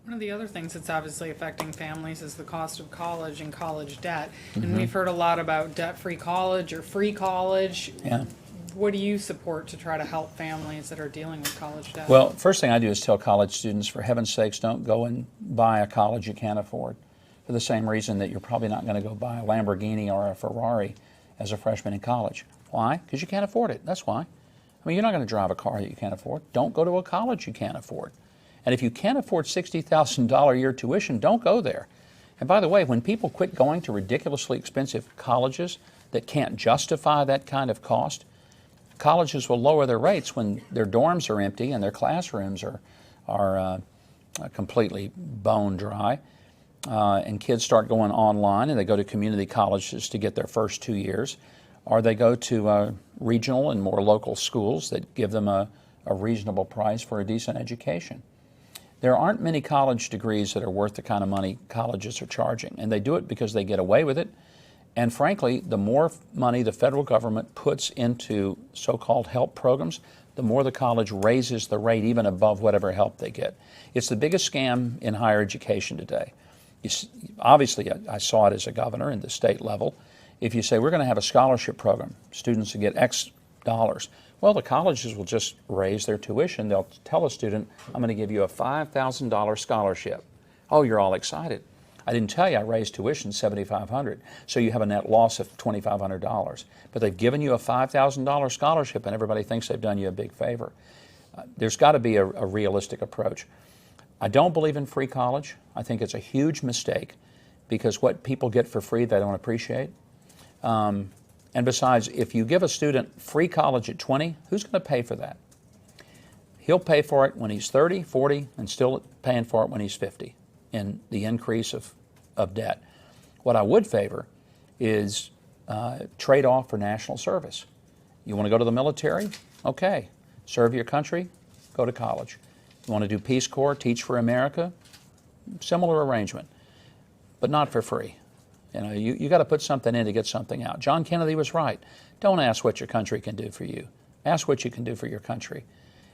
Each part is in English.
One of the other things that's obviously affecting families is the cost of college and college debt. And we've heard a lot about debt-free college or free college. Yeah. What do you support to try to help families that are dealing with college debt? Well, first thing I do is tell college students, for heaven's sakes, don't go and buy a college you can't afford. For the same reason that you're probably not going to go buy a Lamborghini or a Ferrari as a freshman in college. Why? Because you can't afford it. That's why. I mean, you're not going to drive a car that you can't afford. Don't go to a college you can't afford. And if you can't afford $60,000 a year tuition, don't go there. And by the way, when people quit going to ridiculously expensive colleges that can't justify that kind of cost, colleges will lower their rates when their dorms are empty and their classrooms are completely bone dry. And kids start going online and they go to community colleges to get their first 2 years, or they go to regional and more local schools that give them a reasonable price for a decent education. There aren't many college degrees that are worth the kind of money colleges are charging, and they do it because they get away with it. And frankly, the more money the federal government puts into so-called help programs, the more the college raises the rate even above whatever help they get. It's the biggest scam in higher education today. Obviously, I saw it as a governor in the state level. If you say we're going to have a scholarship program, students will get X dollars. Well, the colleges will just raise their tuition. They'll tell a student, I'm going to give you a $5,000 scholarship. Oh, you're all excited. I didn't tell you I raised tuition $7,500, so you have a net loss of $2,500. But they've given you a $5,000 scholarship, and everybody thinks they've done you a big favor. There's got to be a realistic approach. I don't believe in free college. I think it's a huge mistake because what people get for free they don't appreciate. And besides, if you give a student free college at 20, who's going to pay for that? He'll pay for it when he's 30, 40, and still paying for it when he's 50 in the increase of debt. What I would favor is trade-off for national service. You want to go to the military? Okay. Serve your country? Go to college. You want to do Peace Corps, teach for America? Similar arrangement, but not for free. You know, you got to put something in to get something out. John Kennedy was right. Don't ask what your country can do for you. Ask what you can do for your country.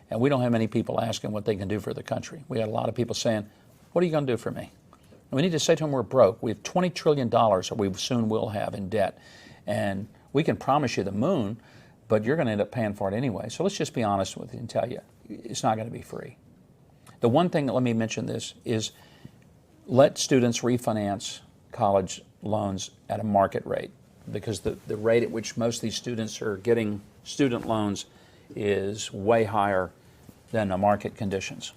And we don't have many people asking what they can do for the country. We had a lot of people saying, what are you going to do for me? And we need to say to them, we're broke. We have $20 trillion, or we soon will have, in debt. And we can promise you the moon, but you're going to end up paying for it anyway. So let's just be honest with you and tell you, it's not going to be free. The one thing, let me mention this, is let students refinance college loans at a market rate, because the rate at which most of these students are getting student loans is way higher than the market conditions.